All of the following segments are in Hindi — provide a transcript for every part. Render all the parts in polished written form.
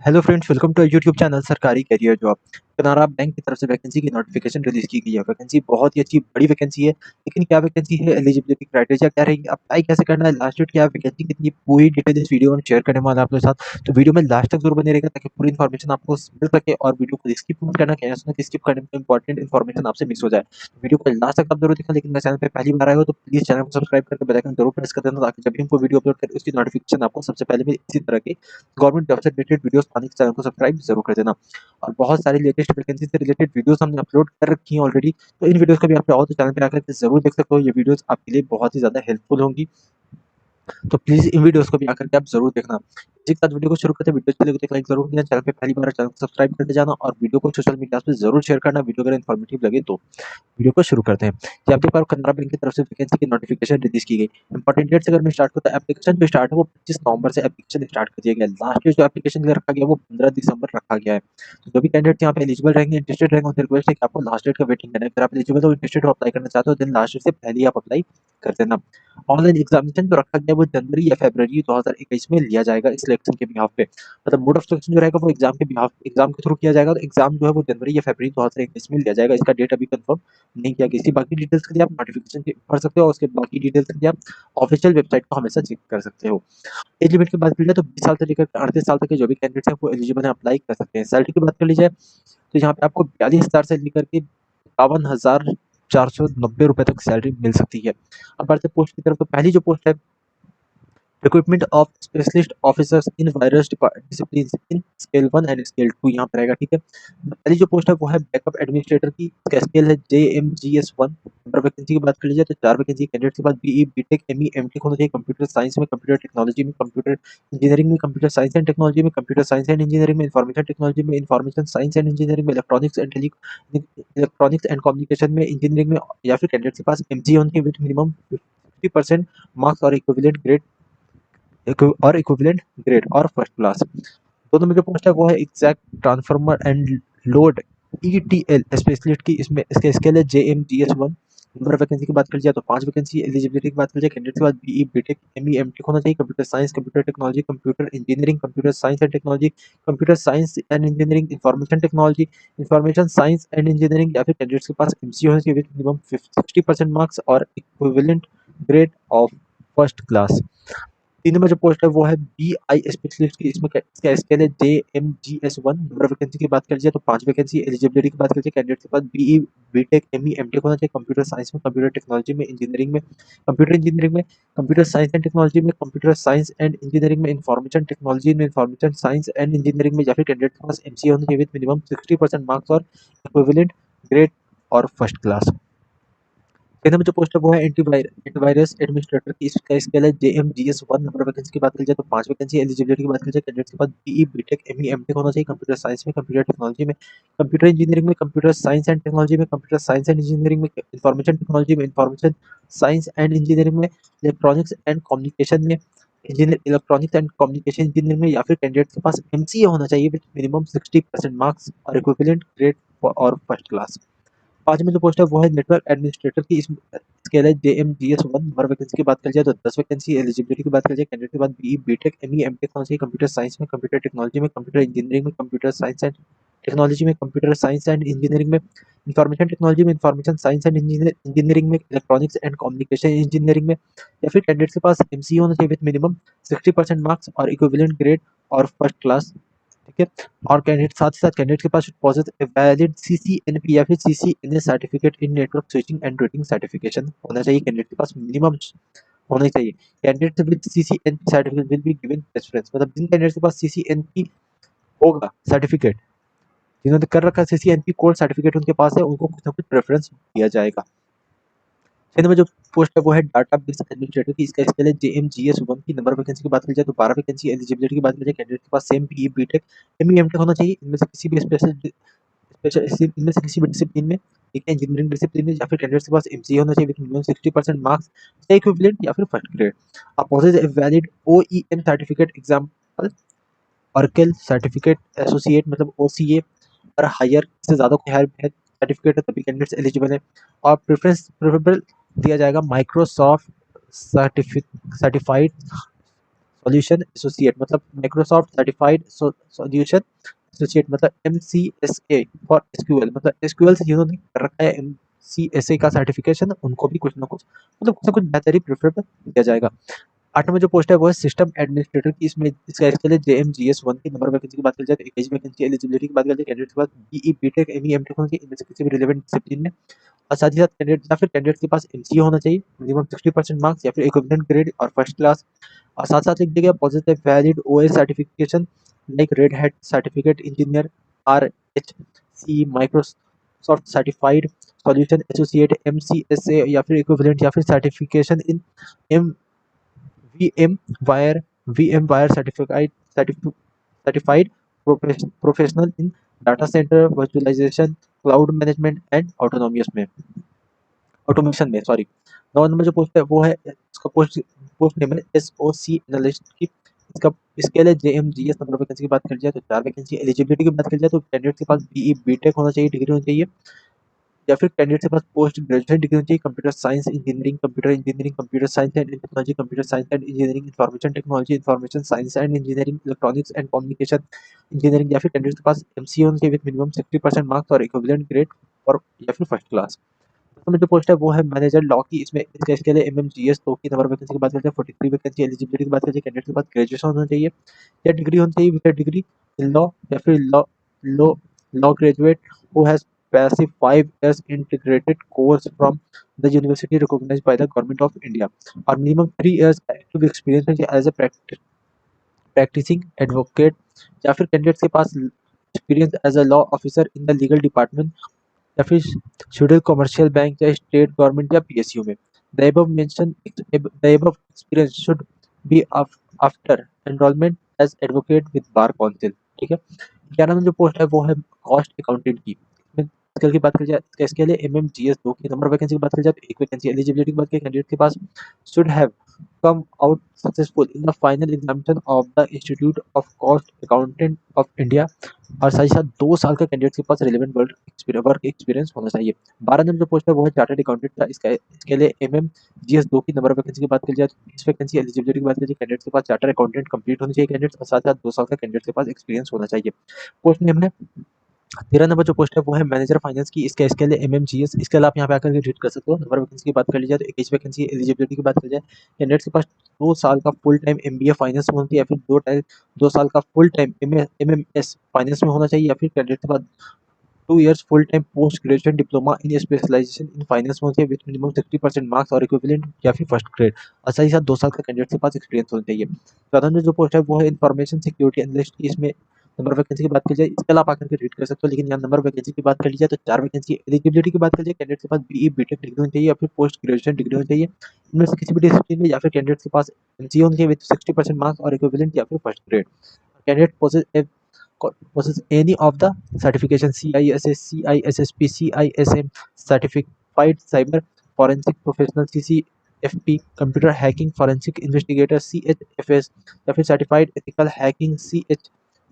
Hello friends, welcome to YouTube channel सरकारी कैरियर जॉब। कनारा बैंक की तरफ से वैकेंसी की नोटिफिकेशन रिलीज की गई है। वैकेंसी बहुत ही अच्छी बड़ी वैकेंसी है, लेकिन क्या वैकेंसी है, एलिजिबिलिटी क्राइटेरिया क्या रहेगी, अप्लाई कैसे करना है, लास्ट डेट क्या है, वैकेंसी कितनी, पूरी डिटेल इस वीडियो में शेयर करने वाला आपके साथ। तो वीडियो में लास्ट तक जरूर बने रहेगा ताकि पूरी इन्फॉर्मेशन आपको मिल सके और वीडियो को स्किप मत करना, क्या स्किप करने में इंपॉर्टेंट इन्फॉर्मेशन आपसे मिस हो जाए। वीडियो को लास्ट तक आप जरूर देखना, लेकिन मेरे चैनल पे पहली बार आए हो तो प्लीज चैनल को सब्सक्राइब करके बेल आइकन जरूर प्रेस कर देना, ताकि जब भी हमको वीडियो अपलोड करें उसकी नोटिफिकेशन आपको सबसे पहले मिले। इसी तरह के गवर्नमेंट जॉब से रिलेटेड वीडियोस पाने के चैनल को सब्सक्राइब जरूर कर देना। और बहुत सारी लेटेस्ट वैकेंसी से रिलेटेड वीडियोस हमने अपलोड कर रखी हैं ऑलरेडी, तो इन वीडियोस को भी आप चाहो तो चैनल पे आकर के जरूर देख सकते हो। ये वीडियोस आपके लिए बहुत ही ज्यादा हेल्पफुल होंगी, तो प्लीज इन वीडियोस को भी आकर के आप जरूर देखना। इसी के साथ वीडियो को शुरू करते हैं। वीडियो अच्छी लगे तो लाइक जरूर देना, चैनल पे पहली बार चैनल को सब्सक्राइब करके जाना और वीडियो को सोशल मीडिया पे जरूर शेयर करना। वीडियो अगर इन्फॉर्मेटिव लगे तो वीडियो को शुरू करते हैं। ये आपके पास कनारा बैंक की तरफ से वैकेंसी की नोटिफिकेशन रिलीज की गई। इंपॉर्टेंट डेट से अगर मैं स्टार्ट करता हूं, एप्लीकेशन जो स्टार्ट है वो 25 नवंबर से एप्लीकेशन स्टार्ट कर दिया गया है। लास्ट डेट जो एप्लीकेशन के लिए रखा गया वो 15 दिसंबर रखा गया है। तो जो भी कैंडिडेट यहाँ पे एलिजिबल रहेंगे, इंटरेस्टेड रहेंगे, उनसे रिक्वेस्ट है कि आपको लास्ट डेट का वेटिंग करना है। अगर आप एलिजिबल हो, इंटरेस्टेड हो, अप्लाई करना चाहते हो, देन लास्ट डेट से पहले ही आप अप्लाई कर देना। ऑनलाइन एग्जामिनेशन जो रखा गया है वो जनवरी या फरवरी 2021 में लिया जाएगा इस सिलेक्शन के बिहाफ पे। मतलब मोड ऑफ सिलेक्शन जो रहेगा वो एग्जाम के थ्रू किया जाएगा। तो एग्जाम जो है वो जनवरी या फरवरी 2021 में लिया जाएगा। इसका डेट अभी कंफर्म नहीं किया गया। इसकी बाकी डिटेल्स के लिए आप नोटिफिकेशन पढ़ सकते हो और उसके बाकी डिटेल्स के लिए आप ऑफिशियल वेबसाइट को हमेशा चेक कर सकते हो। एज लिमिट की बात कर लीजिए तो 20 साल से लेकर 38 साल तक के जो भी कैंडिडेट्स हैं वो एलिजिबल है, अप्लाई कर सकते हैं। सैलरी की बात कर लीजिए तो यहाँ पे आपको 42,000 से लेकर के 52,490 रुपए तक सैलरी मिल सकती है। अब बढ़ते पोस्ट की तरफ, तो पहली जो पोस्ट है, recruitment of specialist officers in virus discipline in scale 1 and scale 2 यहाँ पर रहेगा। ठीक है, पहली जो पोस्ट है वो है बैकअप एडमिनिस्ट्रेटर की। इसका स्केल है JMGS1। नंबर वैकेंसी की बात कर लीजिए तो 4 वैकेंसी। कैंडिडेट के पास BE BTech ME MTech होना चाहिए। कंप्यूटर साइंस में, कंप्यूटर टेक्नोलॉजी में, कंप्यूटर इंजीनियरिंग में, कंप्यूटर साइंस एंड टेक्नोलॉजी में, कंप्यूटर साइंस एंड इंजीनियरिंग में, इंफॉर्मेशन टेक्नोलॉजी में, इंफॉर्मेशन साइंस एंड इंजीनियरिंग में, इलेक्ट्रॉनिक्स एंड कम्युनिकेशन में, इंजीनियरिंग में, या फिर कैंडिडेट के पास MG होनी चाहिए विद मिनिमम 50% मार्क्स और इक्विवेलेंट ग्रेड और फर्स्ट क्लास। दोनों में जो पोस्ट है वो है exact transformer and load ETL specialist की। इसमें इसका स्केल है JMGS1। नंबर वैकेंसी की बात कर लिया तो 5 वैकेंसी। एलिजिबिलिटी की बात कर लिया, कैंडिडेट के बाद BE BTech ME MTech होना चाहिए। Computer science, computer technology, computer engineering, computer science and technology, computer science and engineering, information technology, information science and engineering, या फिर कैंडिडेट्स के पास MC होना चाहिए विद मिनिमम 60% मार्क्स और equivalent grade of first class. तीन नंबर जो पोस्ट है वो है BI स्पेशलिस्ट की। इसमें इसका स्केल है JMGS1। नंबर वैकेंसी की बात कर लीजिए तो 5 वैकेंसी। एलिजिबिलिटी की बात कर लीजिए, कैंडिडेट के पास BE BTech ME MTech होना चाहिए। कंप्यूटर साइंस में, कंप्यूटर टेक्नोलॉजी में, इंजीनियरिंग में, कंप्यूटर इंजीनियरिंग में, कंप्यूटर साइंस एंड टेक्नोलॉजी में, कंप्यूटर साइंस एंड इंजीनियरिंग में, इंफॉर्मेशन टेक्नोलॉजी में, इंफॉर्मेशन साइंस एंड इंजीनियरिंग में, या फिर कैंडिडेट के पास MC होना चाहिए विद मिनिमम 60% मार्क्स और इक्विवेलेंट ग्रेड और फर्स्ट क्लास। सेकंड में जो पोस्ट है वो है एंटीवायरस एडमिनिस्ट्रेटर की। इसका स्केल है JMGS1। नंबर वैकेंसी की बात की जाए तो 5 वैकेंसी। एलिजिबिलिटी की बात की जाए, कैंडिडेट के पास BE BTech ME MTech होना चाहिए। कंप्यूटर साइंस में, कंप्यूटर टेक्नोलॉजी में, कंप्यूटर इंजीनियरिंग में, कंप्यूटर साइंस एंड टेक्नोलॉजी में, कंप्यूटर साइंस एंड इंजीनियरिंग में, इंफॉर्मेशन टेक्नोलॉजी में, इंफॉर्मेशन साइंस एंड इंजीनियरिंग में, इलेक्ट्रॉनिक्स एंड कम्युनिकेशन में, इलेक्ट्रॉनिक्स एंड कम्युनिकेशन इंजीनियरिंग में, या फिर कैंडिडेट के पास MCA होना चाहिए विद मिनिमम 60% मार्क्स और इक्विवेलेंट ग्रेड और फर्स्ट क्लास। 5 में जो पोस्ट है वो है नेटवर्क एडमिनिस्ट्रेटर की। इस स्केल है JMGS1। नंबर वैकेंसी की बात कर जाए तो 10 वैकेंसी। एलिजिबिलिटी की बात कर जाए, कैंडिडेट के बाद BE BTech ME MTech होना चाहिए। कंप्यूटर साइंस में, कंप्यूटर टेक्नोलॉजी में, कंप्यूटर इंजीनियरिंग में, कंप्यूटर साइंस एंड टेक्नोलॉजी में, कंप्यूटर साइंस एंड इंजीनियरिंग में, इंफॉर्मेशन टेक्नोलॉजी में, इंफॉर्मेशन साइंस एंड इंजीनियरिंग में, इलेक्ट्रॉनिक्स एंड कम्युनिकेशन इंजीनियरिंग में, या फिर कैंडिडेट के पास MC होना चाहिए विद मिनिमम 60% मार्क्स और इक्विवेलेंट ग्रेड और फर्स्ट क्लास। ठीक है, और कैंडिडेट साथ ही साथ कैंडिडेट के पास पॉजिट वैलिड CCNP या फिर CCNA certificate in network switching and routing certification होना चाहिए। कैंडिडेट के पास मिनिमम होना ही चाहिए। Candidate with CCNP certificate will be given preference. मतलब जिन कैंडिडेट के पास CCNP होगा सर्टिफिकेट, जिन्होंने कर रखा CCNP कोर्स सर्टिफिकेट उनके पास है, उनको कुछ ना कुछ प्रेफरेंस दिया जाएगा। में जो पोस्ट है वो है डाटाबेस एडमिनिस्ट्रेटर की। इसका स्केल है JMGS1 की। नंबर वैकेंसी की बात की जाए तो 12 वैकेंसी। एलिजिबिलिटी की बात की जाए, कैंडिडेट के पास same BE BTech ME MTech होना चाहिए। इनमें से किसी भी इनमें से किसी भी डिसिप्लिन में, ठीक है, इंजीनियरिंग डिसिप्लिन में, या फिर कैंडिडेट के पास MCA होना चाहिए विद मिनिमम 60% मार्क्स या इक्विवेलेंट या फिर फर्स्ट ग्रेड। आप poses a valid OEM certificate, example oracle certificate associate, मतलब OCA और हायर से ज़्यादा कोई हायर सर्टिफिकेट है तभी कैंडिडेट्स एलिजिबल है। और प्रेफरेबल दिया जाएगा माइक्रोसॉफ्ट सर्टिफाइड सॉल्यूशन एसोसिएट मतलब माइक्रोसॉफ्ट सर्टिफाइड सॉल्यूशन एसोसिएट मतलब MCSA फॉर SQL मतलब SQL से जिन्होंने कर रखा है MCSA का सर्टिफिकेशन उनको भी कुछ ना कुछ मतलब कुछ ना कुछ बेहतर ही प्रेफर किया जाएगा। 8 नंबर जो पोस्ट है वो है सिस्टम एडमिनिस्ट्रेटर की। इसमें इसके लिए JMGS 1 की नंबर वैकेंसी की बात की जाए तो 21 वैकेंसी। एलिजिबिलिटी की बात करें कैंडिडेट के पास BE BTech ME MTech होना चाहिए इनमें से किसी भी रिलेवेंट डिसिप्लिन में, और साथ ही साथ कैंडिडेट या फिर कैंडिडेट के पास MCA होना चाहिए मिनिमम 60% मार्क्स या फिर इक्विवेलेंट ग्रेड और फर्स्ट क्लास, और साथ साथ लिख दिया गया positive valid OS certification like red hat certificate engineer RHC Microsoft certified solution associate MCSA या फिर इक्विवेलेंट या फिर certification in um VMware VMware certified professional in data center virtualization cloud management and automation में सॉरी। 9 नंबर जो पोस्ट है वो है इसका पोस्ट पोस्ट नेम है SOC एनालिस्ट की। इसका इसके लिए JMGS नंबर वैकेंसी की बात कर जाए तो 4 वैकेंसी। एलिजिबिलिटी की बात कर जाए तो कैंडिडेट के पास BE BTech होना चाहिए, डिग्री होनी चाहिए, या फिर कैंडिडेट के पास पोस्ट ग्रेजुएशन डिग्री होनी चाहिए computer science engineering, computer science and technology, computer science and engineering, information technology, information science and engineering, electronics and communication engineering, या फिर कैंडिडेट के पास MCA होना चाहिए विद मिनिमम 60% मार्क्स और इक्विवेलेंट ग्रेड, और या फिर फर्स्ट क्लास। तो जो पोस्ट है वो है मैनेजर लॉ की। इसमें इसके लिए MMGS 2 की नंबर वैकेंसी की बात करते हैं 43 वैकेंसी। एलिजिबिलिटी की बात करते हैं कैंडिडेट के पास ग्रेजुएशन होना चाहिए या डिग्री होनी चाहिए विद डिग्री इन लॉ, या फिर law law graduate who has passive 5 years integrated course from the university recognized by the government of India, और minimum 3 years active experience as a practicing advocate, या फिर कैंडिडेट के पास experience as a law officer in the legal department या फिर शेड्यूल कमर्शियल बैंक या स्टेट गवर्नमेंट या PSU में। The above mentioned the above experience should be after enrollment as advocate with bar council। ठीक है। 11 नंबर जो पोस्ट है वो है कॉस्ट अकाउंटेंट की। इसमें स्किल की बात करी जाए तो इसके लिए MMGS 2 की नंबर वैकेंसी की बात करी जाए तो 1 वैकेंसी। एलिजिबिलिटी की बात करें कैंडिडेट के पास should have come out successful in the final examination of the Institute of Cost Accountant of India, और साथ ही साथ 2 साल का कैंडिडेट के पास रिलेवेंट वर्क एक्सपीरियंस होना चाहिए। 12 नंबर जो पोस्ट है वो है चार्टर्ड अकाउंटेंट का। इसके लिए MMGS 2 की नंबर वैकेंसी की बात करी जाए तो 20 वैकेंसी। एलिजिबिलिटी की बात करी जाए कैंडिडेट के पास चार्टर्ड अकाउंटेंट कंप्लीट होनी चाहिए कैंडिडेट, और साथ साथ 2 साल का कैंडिडेट के पास एक्सपीरियंस होना चाहिए। पोस्ट नेम है 13 नंबर जो पोस्ट है वो है मैनेजर फाइनेंस की। इसके लिए MMGS। इसके अलावा आप यहाँ पे आकर के रीड कर सकते हो। नंबर वैकेंसी की बात कर ली जाए तो 21 वैकेंसी। एलिजिबिलिटी की बात की जाए कैंडिडेट्स के पास 2 साल का फुल टाइम MBA फाइनेंस में होती है, या फिर 2 साल का फुल टाइम MMS फाइनेंस में होना चाहिए, या फिर कैंडिडेट के पास 2 years full time post graduate diploma in specialization in finance होना चाहिए विद मिनिमम 60% मार्क्स और इक्विवेलेंट या फिर फर्स्ट ग्रेड, और साथ ही साथ 2 साल का कैंडिडेट के पास एक्सपीरियंस होना चाहिए। चौथा जो पोस्ट है वो है इन्फॉर्मेशन सिक्योरिटी एनालिस्ट की। इसमें नंबर वैकेंसी की बात की जाए इसके अलावा आकर के रीड कर सकते हो, लेकिन यहाँ नंबर वैकेंसी की बात कर ली जाए तो 4 वैकेंसी। एलिजिबिलिटी की बात कर जाए कैंडिडेट के पास BE BTech डिग्री होनी चाहिए या फिर पोस्ट ग्रेजुएशन डिग्री होनी चाहिए इनमें से किसी भी डिसिप्लिन में, या फिर कैंडिडेट के पास MCA होनी चाहिए विद 60% मार्क्स और इक्विवेलेंट या फिर first grade. Candidate possess any of the certification CISA, CISSP, CISM, certified cyber forensic professional CCFP, computer hacking forensic investigator CHFS, या फिर certified ethical hacking CH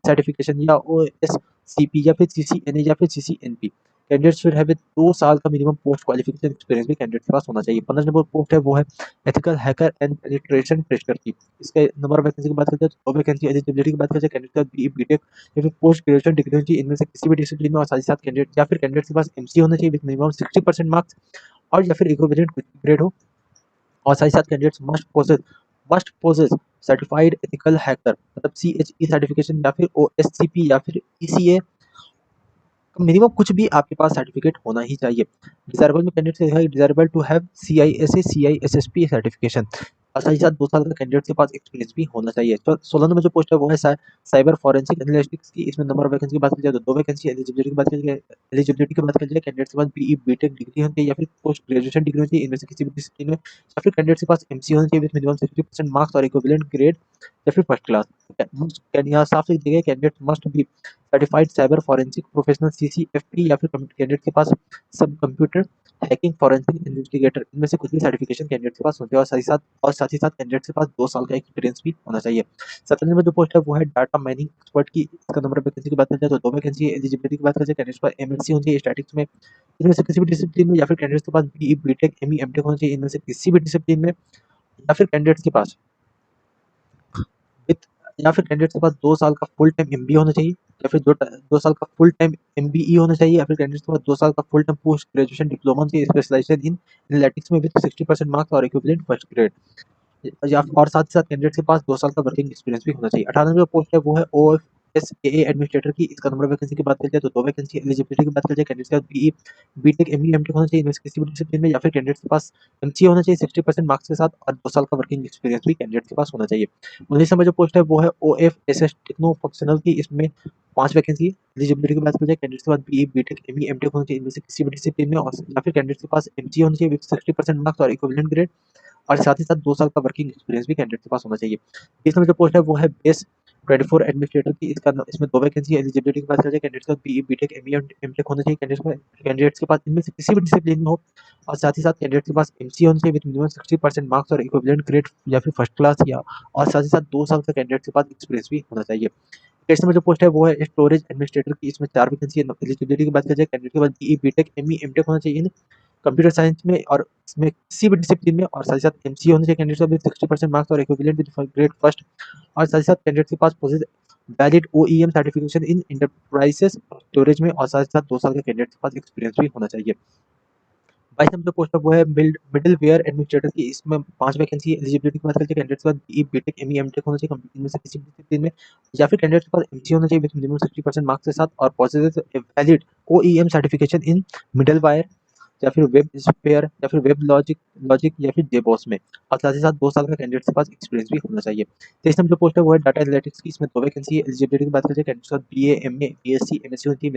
certification या OSCP या फिर CCNA या फिर CCNP। कैंडिडेट शुड हैव 2 साल का मिनिमम पोस्ट क्वालिफिकेशन एक्सपीरियंस भी कैंडिडेट के पास होना चाहिए। 15 नंबर पोस्ट है वो है ethical hacker and penetration tester की। इसके नंबर वैकेंसी की बात करते हैं तो 2 वैकेंसी। एलिजिबिलिटी की बात करते हैं कैंडिडेट का BE BTech या फिर पोस्ट ग्रेजुएशन डिग्री होनी चाहिए इनमें से किसी भी डिसिप्लिन में, और साथ ही साथ कैंडिडेट या फिर कैंडिडेट के पास MCA होना चाहिए विद मिनिमम 60% मार्क्स और या फिर इक्विवेलेंट ग्रेड हो, और साथ ही साथ candidates must possess certified ethical hacker मतलब CHE सर्टिफिकेशन या फिर OSCP या फिर ECA, मिनिमम कुछ भी आपके पास सर्टिफिकेट होना ही चाहिए। डिजायरेबल में कैंडिडेट से desirable to have CISA CISSP certification, और साथ ही साथ 2 साल का कैंडिडेट के पास एक्सपीरियंस भी होना चाहिए। तो 16 नंबर जो पोस्ट है वो है साइबर फॉरेंसिक एनालिटिक्स की। इसमें नंबर वैकेंसी की बात की जाए तो 2 वैकेंसी। एलिजिबिलिटी की बात की जाए कैंडिडेट के पास BE BTech डिग्री होनी चाहिए या फिर पोस्ट ग्रेजुएशन डिग्री होनी चाहिए इनमें से किसी भी डिसिप्लिन में, या फिर कैंडिडेट के पास MCA होना चाहिए विद मिनिमम 60% मार्क्स और इक्विवेलेंट ग्रेड या फिर फर्स्ट क्लास। यहाँ साफ लिख दिया गया candidate must be certified cyber forensic professional CCFP, या फिर कैंडिडेट के पास सब कंप्यूटर हैकिंग फॉरेंसिक इन्वेस्टिगेटर इनमें से कुछ भी सर्टिफिकेशन कैंडिडेट के पास होते हैं, और साथ ही साथ कैंडिडेट के पास 2 साल का एक्सपीरियंस भी होना चाहिए। 17 नंबर जो पोस्ट है वो है डाटा माइनिंग एक्सपर्ट की। इसका नंबर वैकेंसी की बात करें तो 2 वैकेंसी। एलिजिबिलिटी की बात करें कैंडिडेट पर MNC होनी चाहिए स्टैटिक्स में इनमें से किसी भी डिसिप्लिन में, या फिर कैंडिडेट के पास BE BTech ME MTech होना चाहिए इनमें से किसी भी डिसिप्लिन में, या फिर कैंडिडेट के पास या फिर कैंडिडेट के पास 2 साल का फुल टाइम एमबीए होना चाहिए, या फिर 2 साल का फुल टाइम एमबीई होना चाहिए, या फिर कैंडिडेट के पास 2 साल का full time post graduation diploma चाहिए स्पेशलाइजेशन इन एनालिटिक्स में विद 60% मार्क्स और इक्विवेलेंट फर्स्ट ग्रेड, या और साथ ही साथ कैंडिडेट के पास 2 साल का वर्किंग एक्सपीरियंस भी होना चाहिए। 98 जो पोस्ट है वो है ओएफएसएए एडमिनिस्ट्रेटर की। इसका नंबर वैकेंसी की बात करें तो 2 वैकेंसी। एलिजिबिलिटी की बात करें कैंडिडेट के पास बीई बीटेक एमई एमटेक होना चाहिए इनमें से किसी भी डिसिप्लिन में, या फिर कैंडिडेट के पास एमसीए होना चाहिए 60% मार्क्स के साथ, और 2 साल का वर्किंग एक्सपीरियंस भी कैंडिडेट के पास होना चाहिए। 19 नंबर जो पोस्ट है वो है ओएफएसएस टेक्नो फंक्शनल की। इसमें 5 वैकेंसी है। एलिजिबिलिटी की बात करें कैंडिडेट के पास बीई बीटेक एमई एमटेक होना चाहिए इनमें से किसी भी डिसिप्लिन में, और या फिर कैंडिडेट के पास एमसीए होना चाहिए विद 60% मार्क्स और इक्विवेलेंट ग्रेड, और साथ ही साथ 2 साल का वर्किंग एक्सपीरियंस भी कैंडिडेट के पास होना चाहिए। तीसरा जो पोस्ट है वो है बेस 24 एडमिनिस्ट्रेटर की। इसमें 2 वैकेंसी है। एलिजिबिलिटी की बात करें कैंडिडेट का बीई बीटेक एमई एमटेक होना चाहिए कैंडिडेट्स के पास इनमें से किसी भी डिसिप्लिन में हो, और साथ ही साथ कैंडिडेट के पास एमसीए होना चाहिए विद मिनिमम 60% मार्क्स और इक्विवेलेंट ग्रेड या फिर फर्स्ट क्लास, या और साथ ही साथ 2 साल का कैंडिडेट के पास एक्सपीरियंस भी होना चाहिए। टेस्ट में जो पोस्ट है वो है स्टोरेज एडमिनिस्ट्रेटर की। इसमें 4 वैकेंसी है। एलिजिबिलिटी की बात करें कैंडिडेट के पास बीई बीटेक एमई एमटेक होना चाहिए कंप्यूटर साइंस में, और इसमें किसी भी डिसिप्लिन में, और साथ ही साथ एमसीए होने चाहिए कैंडिडेट का भी 60% मार्क्स और इक्विवेलेंट विद ग्रेड फर्स्ट, और साथ ही साथ कैंडिडेट के पास possess valid OEM certification in enterprises storage में, और साथ ही साथ 2 साल के कैंडिडेट के पास एक्सपीरियंस भी होना चाहिए। 22 नंबर जो पोस्ट है वो है मिडिल वेयर एडमिनिस्ट्रेटर की। इसमें 5 वैकेंसी है। एलिजिबिलिटी की बात करते हैं कैंडिडेट के पास बीई बीटेक एमई एमटेक होना चाहिए इनमें से किसी भी डिसिप्लिन में, या फिर कैंडिडेट के पास एमसीए होना चाहिए विद मिनिमम 60% मार्क्स के साथ, और possess valid OEM certification in middleware या फिर वेब स्फेयर या फिर वेब लॉजिक लॉजिक या फिर जेबॉस में, और साथ ही साथ 2 साल का कैंडिडेट के पास एक्सपीरियंस भी होना चाहिए। तेईस नंबर जो पोस्ट है वो है डाटा एनालिटिक्स की। इसमें 2 वैकेंसी है। एलिजिबिलिटी की बात करें कैंडिडेट के पास बीए एमए बीएससी एमएससी होती है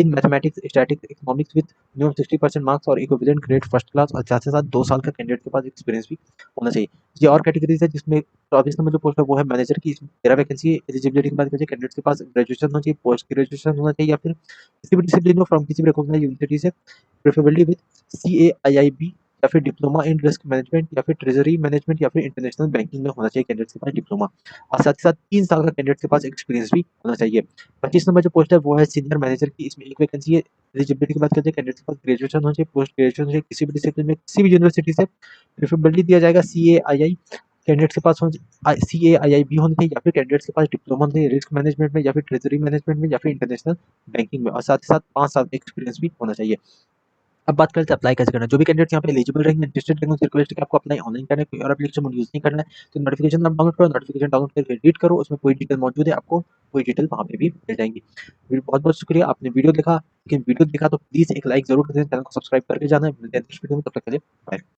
mathematics statics economics with minimum 60% marks और इक्विवेलेंट ग्रेड फर्स्ट क्लास, और साथ ही साथ 2 साल का कैंडिडेट के पास एक्सपीरियंस भी होना चाहिए। ये और कैटेगरीज है जिसमें 24 नंबर जो पोस्ट है वो है मैनेजर की। इसमें 13 वैकेंसी है। एलिजिबिलिटी की बात करें कैंडिडेट के पास ग्रेजुएशन होना चाहिए, पोस्ट ग्रेजुएशन होना चाहिए, या फिर किसी भी डिसिप्लिन में फ्रॉम किसी भी रिकॉग्नाइज्ड यूनिवर्सिटी से, प्रेफरेबली विद CAIIB या फिर डिप्लोमा इन रिस्क मैनेजमेंट या फिर ट्रेजरी मैनेजमेंट या फिर इंटरनेशनल बैंकिंग में होना चाहिए कैंडिडेट के पास डिप्लोमा, और साथ ही साथ 3 साल का कैंडिडेट के पास एक्सपीरियंस भी होना चाहिए। 25 नंबर जो पोस्ट है वो है सीनियर मैनेजर की। इसमें 1 वैकेंसी है। एलिजिबिलिटी की बात करते हैं कैंडिडेट के पास ग्रेजुएशन होना चाहिए, पोस्ट ग्रेजुएशन होना चाहिए किसी भी डिसिप्लिन में किसी भी यूनिवर्सिटी से, प्रेफरेबली दिया जाएगा CAII कैंडिडेट के पास CAIIB होना चाहिए, या फिर कैंडिडेट के पास डिप्लोमा होना चाहिए रिस्क मैनेजमेंट में या फिर ट्रेजरी मैनेजमेंट में या फिर इंटरनेशनल बैंकिंग में, और साथ ही साथ 5 साल एक्सपीरियंस भी होना चाहिए। अब बात करते हैं अप्लाई कैसे करना है। जो भी कैंडिडेट्स यहाँ पे एलिजिबल रहेंगे, इंटरेस्टेड रहेंगे, उनसे रिक्वेस्ट है कि आपको अप्लाई ऑनलाइन करना है, कोई और एप्लीकेशन मोड यूज़ नहीं करना है। तो नोटिफिकेशन आप डाउनलोड करो, नोटिफिकेशन डाउनलोड करके रीड करो, उसमें पूरी डिटेल मौजूद है, आपको पूरी डिटेल वहाँ पे भी मिल जाएंगी। बहुत-बहुत शुक्रिया, आपने वीडियो देखा, लेकिन वीडियो देखा तो प्लीज़ एक लाइक ज़रूर कर देना, चैनल को सब्सक्राइब करके जाना। मिलते हैं नेक्स्ट वीडियो में, तब तक के लिए बाय।